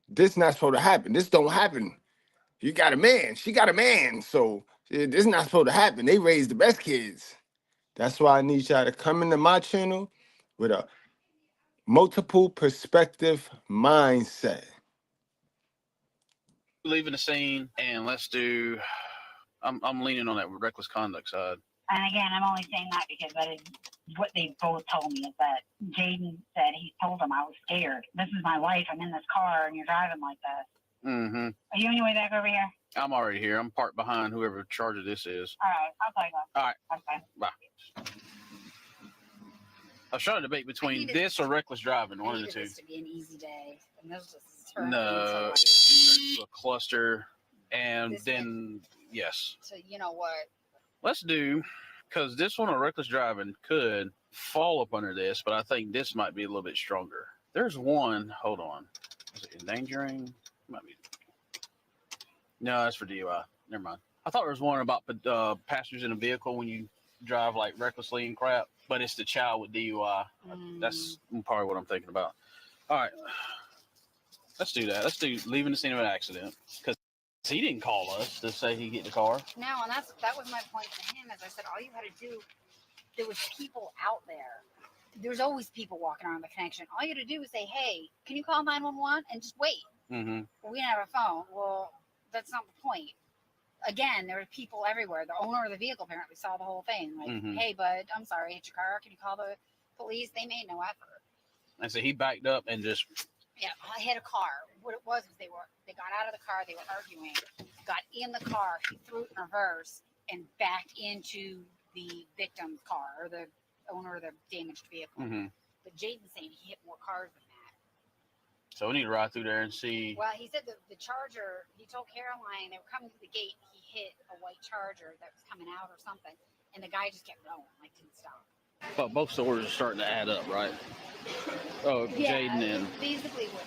this not supposed to happen. This don't happen. You got a man, she got a man, so this is not supposed to happen. They raise the best kids. That's why I need y'all to come into my channel with a multiple perspective mindset. Leaving the scene, and let's do. I'm leaning on that reckless conduct side. And again, I'm only saying that because that is what they both told me, is that Jaden said he told him I was scared. This is my life. I'm in this car and you're driving like this. Mm-hmm. Are you on your way back over here? I'm already here. I'm parked behind whoever charger this is. All right. I'll call you back. All right. Okay. Bye. I was trying to debate between this or reckless driving. One of the two. This to be an easy day. And this just No, it's a cluster. And then, yes. So you know what? Let's do, because this one on reckless driving could fall up under this, but I think this might be a little bit stronger. There's one, hold on. Is it endangering? Might be. No, that's for DUI. Never mind. I thought there was one about passengers in a vehicle when you drive like recklessly and crap, but it's the child with DUI. That's probably what I'm thinking about. All right. Let's do that. Let's do leaving the scene of an accident, because he didn't call us to say he'd get the car. No, and that was my point to him. As I said, all you had to do, there was people out there. There's always people walking around the connection. All you had to do was say, "Hey, can you call 911?" and just wait. Mm-hmm. Well, we didn't have a phone. Well, that's not the point. Again, there were people everywhere. The owner of the vehicle apparently saw the whole thing. Like, "Hey, bud, I'm sorry, I hit your car. Can you call the police?" They made no effort. And so he backed up and just. Yeah, I hit a car. What it was they got out of the car, they were arguing, got in the car, he threw it in reverse and backed into the victim's car or the owner of the damaged vehicle. Mm-hmm. But Jaden's saying he hit more cars than that. So we need to ride through there and see. Well, he said the Charger, he told Caroline they were coming to the gate, he hit a white Charger that was coming out or something, and the guy just kept going, like didn't stop. But both stories are starting to add up, right? Oh, Yeah, Jaden and basically what.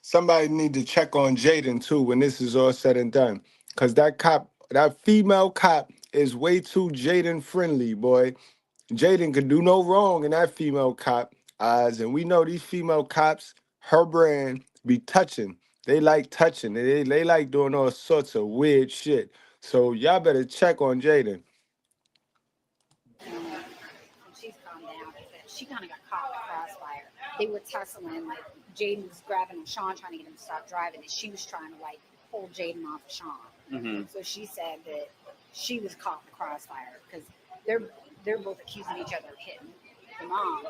Somebody need to check on Jaden too when this is all said and done, cause that female cop is way too Jaden friendly, boy. Jaden could do no wrong in that female cop eyes, and we know these female cops, her brand, be touching. They like touching. They like doing all sorts of weird shit. So y'all better check on Jaden. She's calmed down. She kind of got caught in the crossfire. They were tussling, like Jaden was grabbing Sean, trying to get him to stop driving, and she was trying to like pull Jaden off of Sean. Mm-hmm. So she said that she was caught in the crossfire because they're both accusing each other of hitting the mom.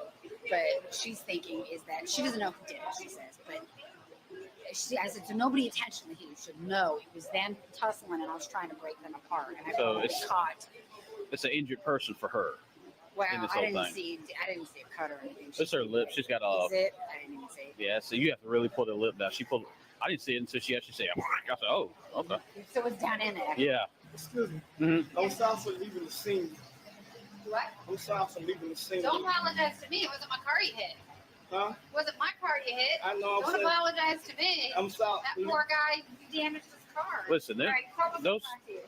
But what she's thinking is that she doesn't know who did it. She says, but I said, so nobody intentionally hit you. She said, no, it was them tussling, and I was trying to break them apart, and I got caught. It's an injured person for her. Well, I didn't see a cut or anything. It's her lip. She's got a. Is it? I didn't even see it. Yeah, so you have to really pull the lip down. She pulled. I didn't see it until she actually said, I said, oh, okay. So it's down in there. Yeah. Excuse me. Mm-hmm. I'm sorry for leaving the scene. What? I'm sorry for leaving the scene. Don't apologize to me. It wasn't my car you hit. Huh? It wasn't my car you hit. I know. Don't apologize to me. I'm sorry. That poor guy damaged his car. Listen,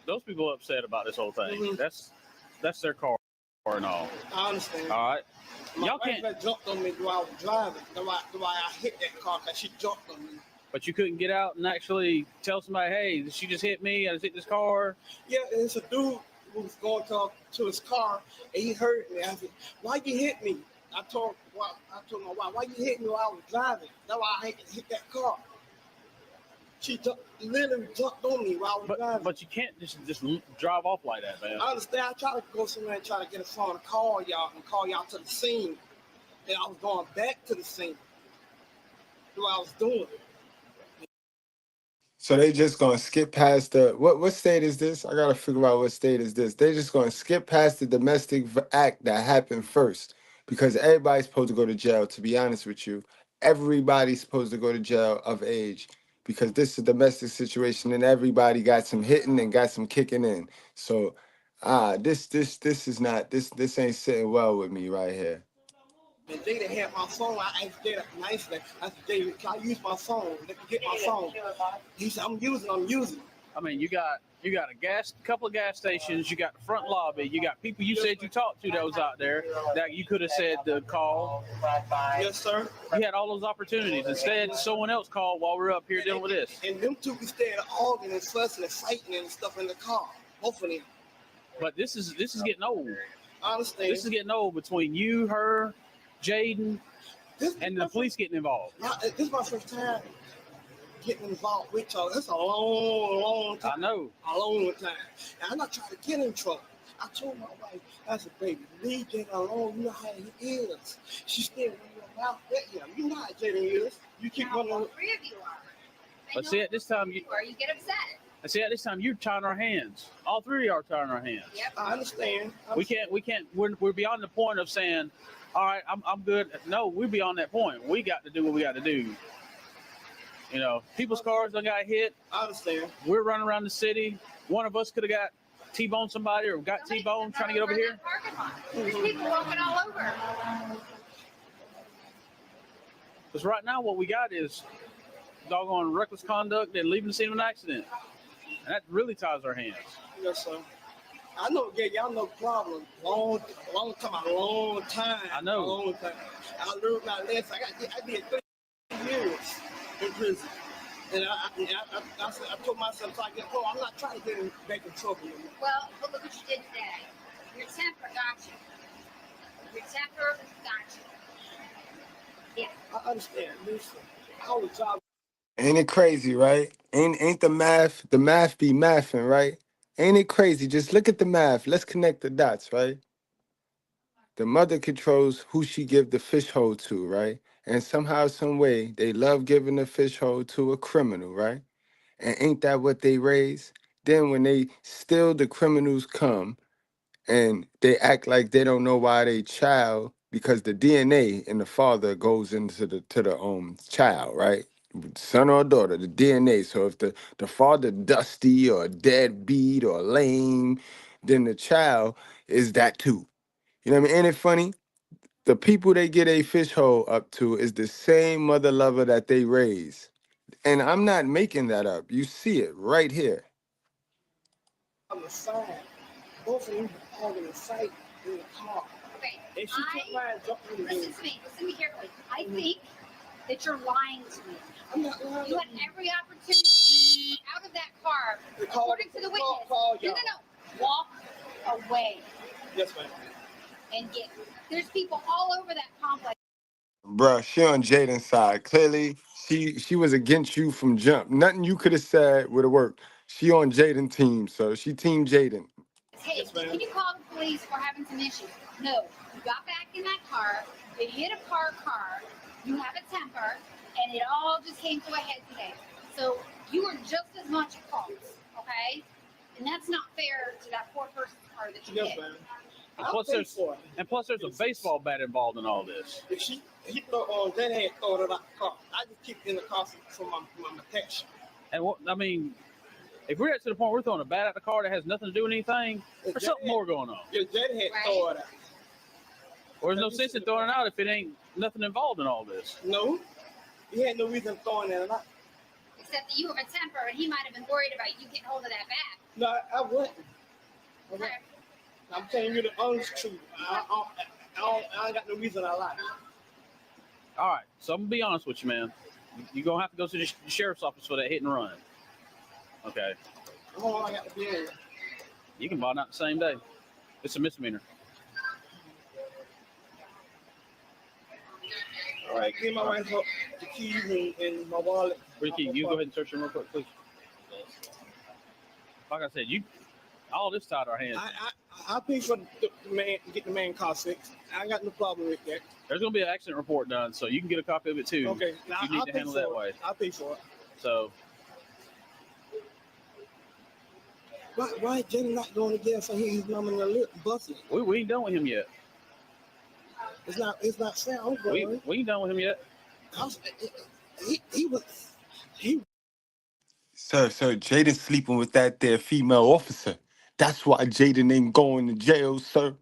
those people are upset about this whole thing. Mm-hmm. That's their car and all. I understand. All right. Y'all can't jumped on me while I was driving. That's why I hit that car, because she jumped on me. But you couldn't get out and actually tell somebody, hey, she just hit me. I just hit this car. Yeah, and it's a dude who was going to his car, and he hurt me. I said, why you hit me? I told my wife, why you hit me while I was driving? That's why I hit that car. She literally jumped on me while I was driving. But you can't just drive off like that, man. I understand. I tried to go somewhere and try to get a phone and call y'all to the scene. And I was going back to the scene. That's what I was doing. So they just gonna skip past the what state is this? I gotta figure out what state is this. They just gonna skip past the domestic act that happened first, because everybody's supposed to go to jail. To be honest with you, everybody's supposed to go to jail of age, because this is a domestic situation and everybody got some hitting and got some kicking in. So this is not this ain't sitting well with me right here. And they didn't have my phone. I asked Jada nicely. I said, David, can I use my phone? Let me get my phone. He said, I'm using. I mean, you got a couple of gas stations. You got the front lobby. You got people you said you talked to that was out there that you could have said to call. Yes, sir. You had all those opportunities. Instead, someone else called while we're up here dealing with this. And them two could stay arguing and fussing and fighting and stuff in the car. Both of them. But this is getting old. I understand. This is getting old between you, her, Jaden, and the police getting involved. This is my first time getting involved with y'all. That's a long time. I know. A long time. And I'm not trying to get in trouble. I told my wife, I said, baby, leave Jaden alone. You know how he is. She still running your mouth at him. You know how Jaden is. You keep running. All three of you are. But see, at this time, You get upset. I see at this time you're tying our hands. All three are tying our hands. Yep. I understand. We can't. We're beyond the point of saying, all right, I'm good. No, we're beyond that point. We got to do what we got to do. You know, people's cars done got hit. I understand. We're running around the city. One of us could have got T-boned somebody or got T-boned trying to get over here. There's people walking all over. Because right now what we got is doggone reckless conduct and leaving the scene of an accident. And that really ties our hands. Yes, sir. I know, yeah, y'all know problem. Long time. I know. Long time. I learned my lesson. I did 30 years in prison. And I told myself, I'm not trying to get back in trouble anymore. Well, look what you did today. Your temper got you. Your temper got you. Yeah. I understand. Listen, I was job. Ain't it crazy, right? Ain't the math be mathing, right? Ain't it crazy? Just look at the math. Let's connect the dots, right? The mother controls who she give the fish hole to, right? And somehow, some way, they love giving the fish hole to a criminal, right? And ain't that what they raise? Then when they still the criminals come and they act like they don't know why they child, because the DNA in the father goes into the child, right? Son or daughter, the DNA. So if the father dusty or deadbeat or lame, then the child is that too. You know what I mean? Ain't it funny? The people they get a fish hole up to is the same mother lover that they raise. And I'm not making that up. You see it right here. On the side. Both of them all in the sight in the car. Okay. And she took mine, jumped in the Listen to me carefully. I think that you're lying to me. I'm not lying. You had every opportunity out of that car, according to the witness. No. Walk away. Yes, ma'am. And there's people all over that complex. Bruh, she on Jaden's side. Clearly, she was against you from jump. Nothing you could have said would have worked. She on Jaden's team, so she team Jaden. Hey, can you call the police for having some issues? No. You got back in that car, you hit a car, you have a temper, and it all just came to a head today. So you were just as much at fault, okay? And that's not fair to that poor person's car that you hit. And plus, there's a baseball bat involved in all this. If he thought that had thrown it out the car, I just keep it in the car for my protection. And what I mean, if we're at to the point we're throwing a bat at the car that has nothing to do with anything, there's something more going on. If Jed had thrown it out. Or there's no sense in throwing it out if it ain't nothing involved in all this. No, he had no reason throwing it out. Except that you have a temper, and he might have been worried about you getting hold of that bat. No, I wouldn't. Okay. I'm telling you the honest truth. I ain't got no reason I lie. All right, so I'm gonna be honest with you, man. You're gonna have to go to the sheriff's office for that hit and run. Okay. How long I got to be in? You can bond out the same day. It's a misdemeanor. All right, give my wife the keys and my wallet. Ricky, you go ahead and search him real quick, please. Like I said, all this tied our hands. I pay for the man, get the man car fixed. I ain't got no problem with that. There's gonna be an accident report done, so you can get a copy of it too. Okay, you need to handle that way. I'll pay for it. So. Why is Jenny not going to jail for he's numbing the lip busting? We ain't done with him yet. It's not fair. We ain't done with him yet. Sir, Jaden's sleeping with that there female officer. That's why Jaden ain't going to jail, sir.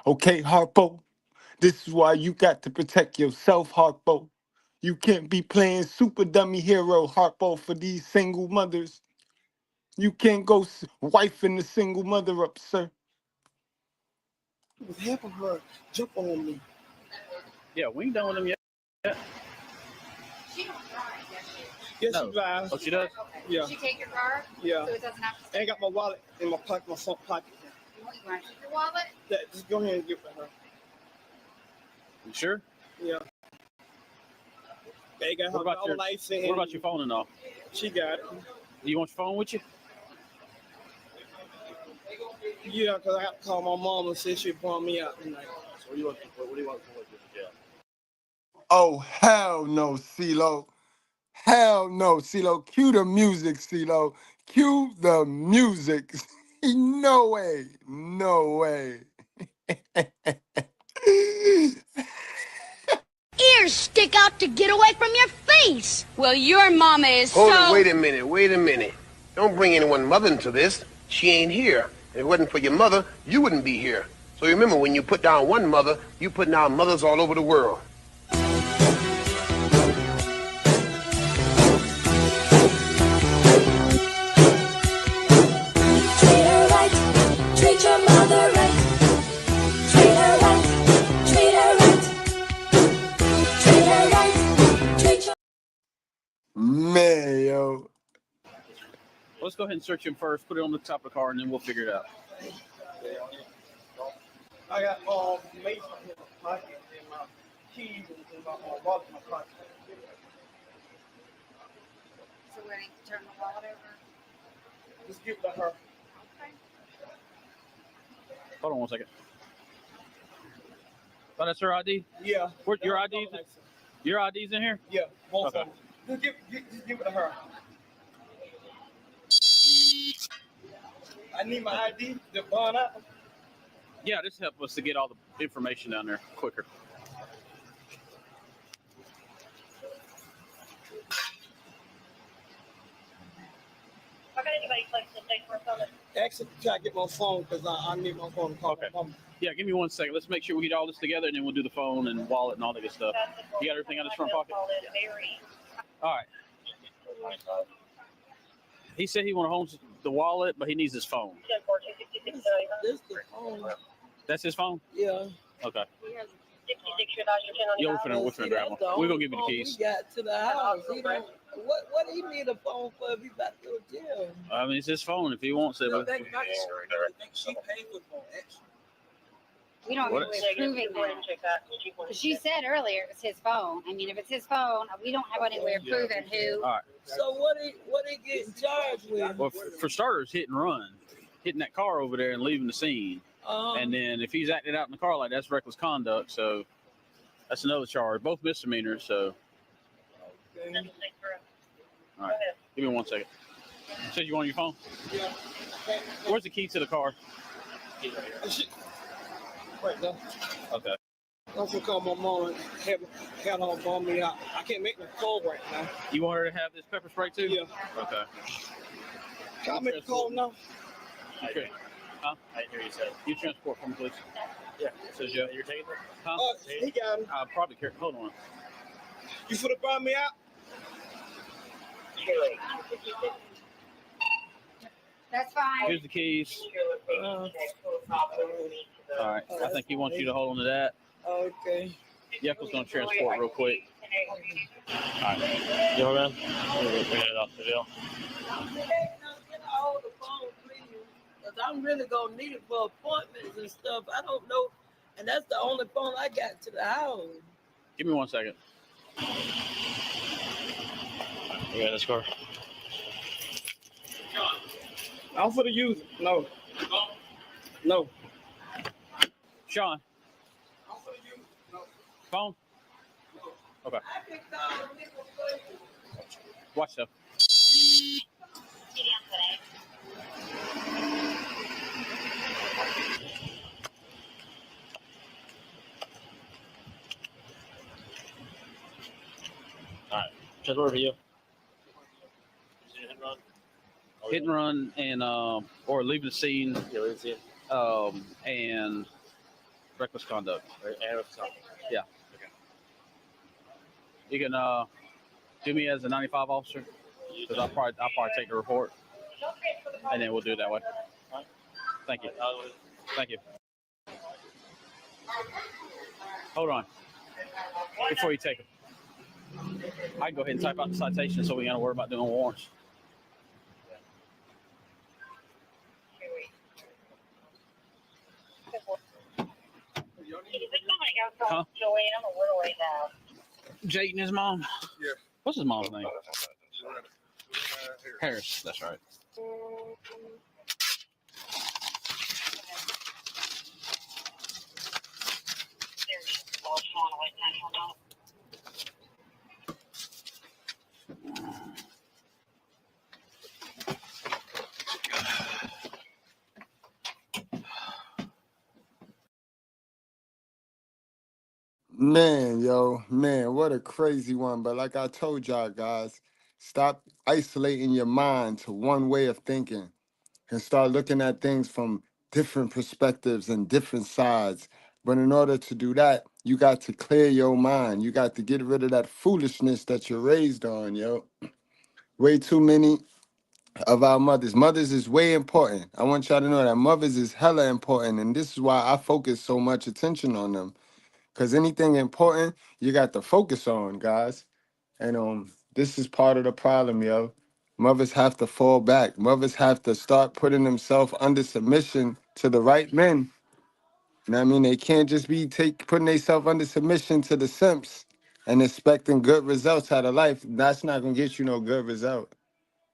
Okay, Harpo? This is why you got to protect yourself, Harpo. You can't be playing super dummy hero, Harpo, for these single mothers. You can't go wifing the single mother up, sir. He was helping her jump on me. Yeah, we ain't done with him yet. She don't drive, does she? Yes, No. she drives. Oh, she does? Okay. Yeah. Does she take your car? Yeah. So it doesn't have to I stay. ain't got my wallet in my pocket, my front pocket. You want to keep your wallet? Yeah, just go ahead and give it to her. You sure? Yeah. They got her What about your phone and all? She got it. Do you want your phone with you? Yeah, because I got to call my mom and say she brought me out tonight. So what do you want to do? Yeah. Oh, hell no, CeeLo. Hell no, CeeLo. Cue the music, CeeLo. Cue the music. No way. No way. Ears stick out to get away from your face. Well, your mama is Hold it, wait a minute. Don't bring anyone mother into this. She ain't here. If it wasn't for your mother, you wouldn't be here. So remember, when you put down one mother, you put down mothers all over the world. Treat her right. Treat your mother right. Treat her right. Treat her right. Treat her right. Treat your... Man, yo. Let's go ahead and search him first. Put it on the top of the car, and then we'll figure it out. I got mace in my pocket and my keys and my wallet in my pocket. So we're going to turn the wallet over? Just give it to her. Okay. Hold on one second. Oh, that's her ID? Yeah. Your ID's? Your ID's in here? Yeah, both Okay. of them. Just give it to her. I need my ID to burn up. Yeah, this helps us to get all the information down there quicker. How can anybody click the thing for a moment? Actually, try to get my phone because I need my phone to call my mom. Yeah, give me 1 second. Let's make sure we get all this together, and then we'll do the phone and wallet and all that good stuff. You got everything out of this front pocket? All right. He said he want to hold the wallet, but he needs his phone. This is the phone. That's his phone? Yeah. Okay. Yeah, we're finna grab one. We're going to give you the keys. We got to the house. He don't, what do he need a phone for if he about to go to jail? I mean, it's his phone if he wants it. But... She paid for the phone, actually. We don't know if we're proving that. She said earlier it was his phone. I mean, if it's his phone, we don't have any way of proving who. All right. So what he getting charged with? Well, for starters, hit and run. Hitting that car over there and leaving the scene. And then if he's acting out in the car like that's reckless conduct, so that's another charge. Both misdemeanors, so. Okay. All right. Give me 1 second. You said you want your phone? Yeah. Where's the key to the car? Right there. Okay. I'm going to call my mom and have her bomb me out. I can't make no call right now. You want her to have this pepper spray too? Yeah. Okay. Can I make a call now? Okay. Huh? I hear you said. You transport from police. Yeah. Says Joe. You're taking it? Huh? He got him. I'll probably care. Hold on. You for to burn me out? That's fine. Here's the keys. All right. I think he wants you to hold on to that. Okay. Yekkel's going to transport real quick. All right. You know, man? We're headed off the deal. Because I'm really going to need it for appointments and stuff. I don't know. And that's the only phone I got to the house. Give me 1 second. You got this car? I'm for the youth. No. No. Sean. Phone? Okay. Watch stuff. All right. Just over for you. Hit and run and or leaving the scene. Yeah, leave the scene. And reckless conduct. And reckless conduct. Yeah. Okay. You can do me as a 95 officer because I'll probably take the report and then we'll do it that way. Thank you. Thank you. Hold on. Before you take it, I can go ahead and type out the citation so we ain't got to worry about doing warrants. Huh? Jake and his mom? Yeah. What's his mom's name? Harris, that's right. Man, yo, man, what a crazy one. But like I told y'all guys, stop isolating your mind to one way of thinking and start looking at things from different perspectives and different sides. But in order to do that, you got to clear your mind. You got to get rid of that foolishness that you're raised on, yo. Way too many of our mothers. Mothers is way important. I want y'all to know that mothers is hella important. And this is why I focus so much attention on them. Because anything important, you got to focus on, guys. And this is part of the problem, yo. Mothers have to fall back. Mothers have to start putting themselves under submission to the right men. You know what I mean? They can't just be putting themselves under submission to the simps and expecting good results out of life. That's not gonna get you no good result.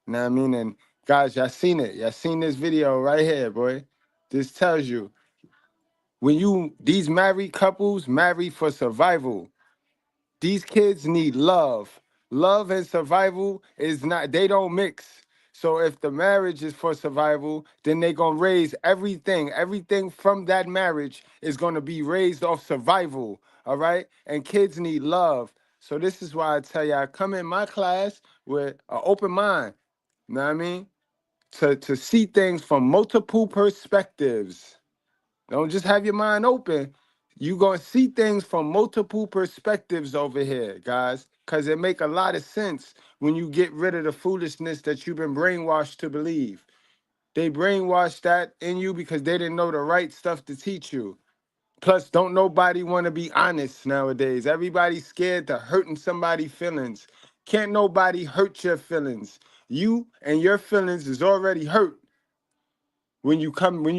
You know what I mean? And guys, y'all seen it. Y'all seen this video right here, boy. This tells you when these married couples marry for survival. These kids need love. Love and survival is not, they don't mix. So if the marriage is for survival, then they're going to raise everything. Everything from that marriage is going to be raised off survival. All right? And kids need love. So this is why I tell y'all, come in my class with an open mind. You know what I mean? To see things from multiple perspectives. Don't just have your mind open. You're going to see things from multiple perspectives over here, guys, because it make a lot of sense when you get rid of the foolishness that you've been brainwashed to believe. They brainwashed that in you because they didn't know the right stuff to teach you. Plus, don't nobody want to be honest nowadays. Everybody's scared to hurting somebody's feelings. Can't nobody hurt your feelings. You and your feelings is already hurt. When you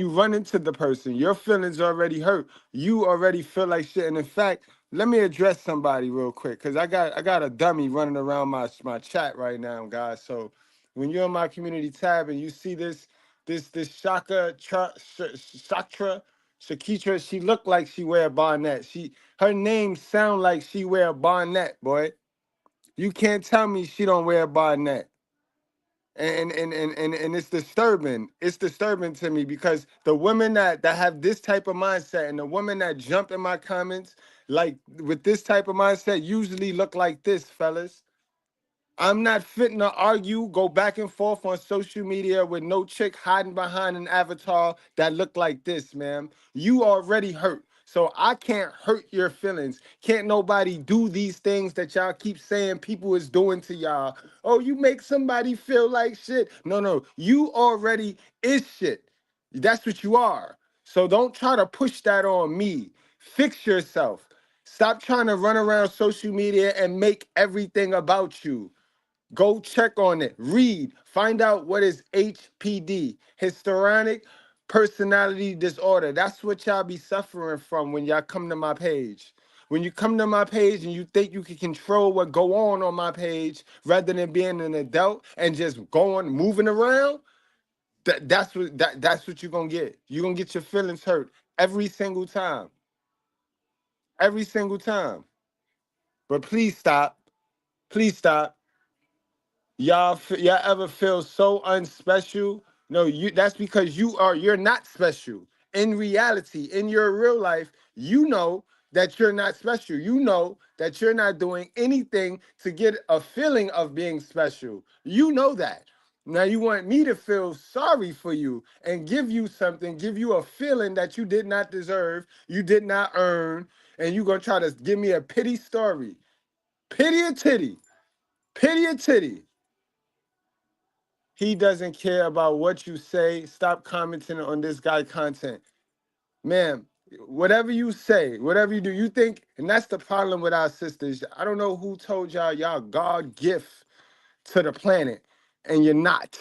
run into the person, your feelings already hurt. You already feel like shit. And in fact, let me address somebody real quick, because I got a dummy running around my chat right now, guys. So when you're on my community tab and you see this Shakitra, she look like she wear a bonnet. Her name sound like she wear a bonnet, boy. You can't tell me she don't wear a bonnet. And it's disturbing. It's disturbing to me because the women that have this type of mindset and the women that jump in my comments like with this type of mindset usually look like this, fellas. I'm not fitting to argue, go back and forth on social media with no chick hiding behind an avatar that look like this, man. You already hurt. So I can't hurt your feelings. Can't nobody do these things that y'all keep saying people is doing to y'all. Oh, you make somebody feel like shit. No, you already is shit. That's what you are. So don't try to push that on me. Fix yourself. Stop trying to run around social media and make everything about you. Go check on it. Read. Find out what is HPD, histrionic personality disorder. That's what y'all be suffering from when y'all come to my page. When you come to my page and you think you can control what go on my page rather than being an adult and just going, moving around, that's what you're gonna get. You're gonna get your feelings hurt every single time. Every single time. But please stop. Please stop. Y'all ever feel so unspecial? No, that's because you're not special. In reality, in your real life, you know that you're not special. You know that you're not doing anything to get a feeling of being special. You know that. Now you want me to feel sorry for you and give you something, give you a feeling that you did not deserve, you did not earn, and you're gonna try to give me a pity story. Pity a titty. Pity a titty. He doesn't care about what you say. Stop commenting on this guy content. Man, whatever you say, whatever you do, you think, and that's the problem with our sisters. I don't know who told y'all God gift to the planet, and you're not.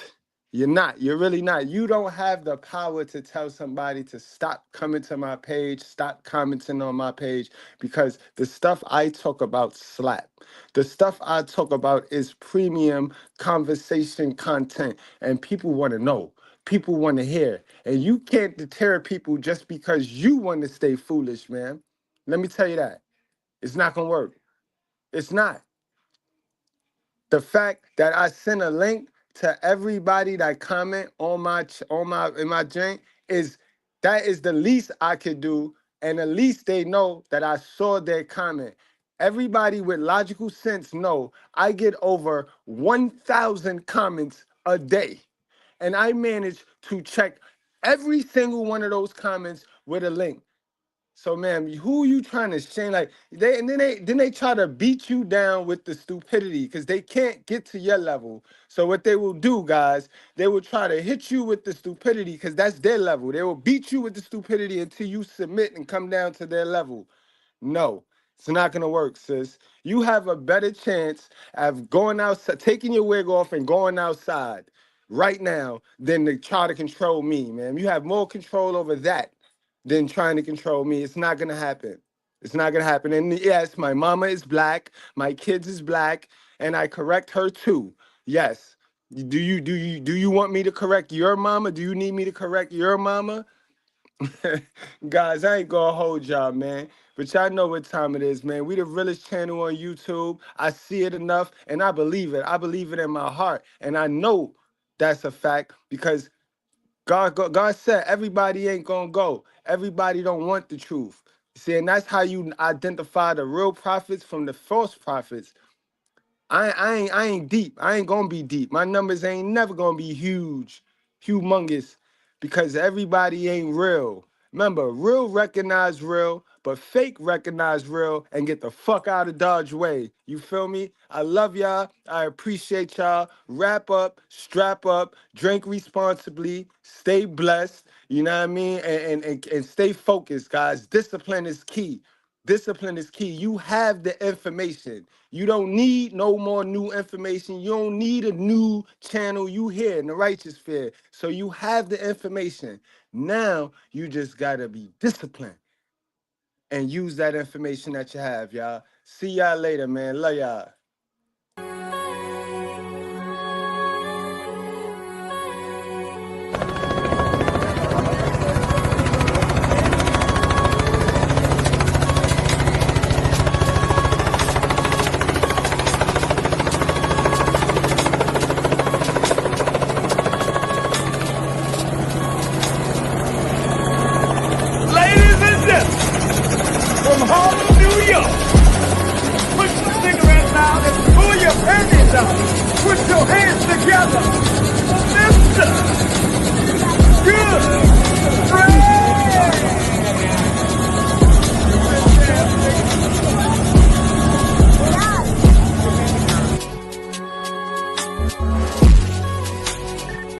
You're not. You're really not. You don't have the power to tell somebody to stop coming to my page, stop commenting on my page, because the stuff I talk about slap. The stuff I talk about is premium conversation content, and people want to know. People want to hear. And you can't deter people just because you want to stay foolish, man. Let me tell you that. It's not gonna work. It's not. The fact that I send a link to everybody that comment on my joint is that is the least I could do, and at least they know that I saw their comment. Everybody with logical sense know I get over 1,000 comments a day, and I manage to check every single one of those comments with a link. So man, who you trying to shame? Like then they try to beat you down with the stupidity because they can't get to your level. So what they will do, guys, they will try to hit you with the stupidity because that's their level. They will beat you with the stupidity until you submit and come down to their level. No, it's not gonna work, sis. You have a better chance of going outside, taking your wig off and going outside right now than to try to control me, man. You have more control over that than trying to control me. It's not gonna happen. It's not gonna happen. And yes, my mama is black, my kids is black, and I correct her too. Yes. Do you want me to correct your mama? Do you need me to correct your mama? Guys, I ain't gonna hold y'all, man. But y'all know what time it is, man. We the realest channel on YouTube. I see it enough, and I believe it. I believe it in my heart, and I know that's a fact because God said everybody ain't gonna go. Everybody don't want the truth. See, and that's how you identify the real prophets from the false prophets. I ain't deep. I ain't gonna be deep. My numbers ain't never gonna be humongous, because everybody ain't real. Remember, real recognize real, but fake recognize real and get the fuck out of Dodge way. You feel me? I love y'all. I appreciate y'all. Wrap up, strap up, drink responsibly, stay blessed. You know what I mean? And stay focused, guys. Discipline is key. Discipline is key. You have the information. You don't need no more new information. You don't need a new channel. You here in the righteous fear. So you have the information. Now you just gotta be disciplined and use that information that you have, y'all. See y'all later, man. Love y'all.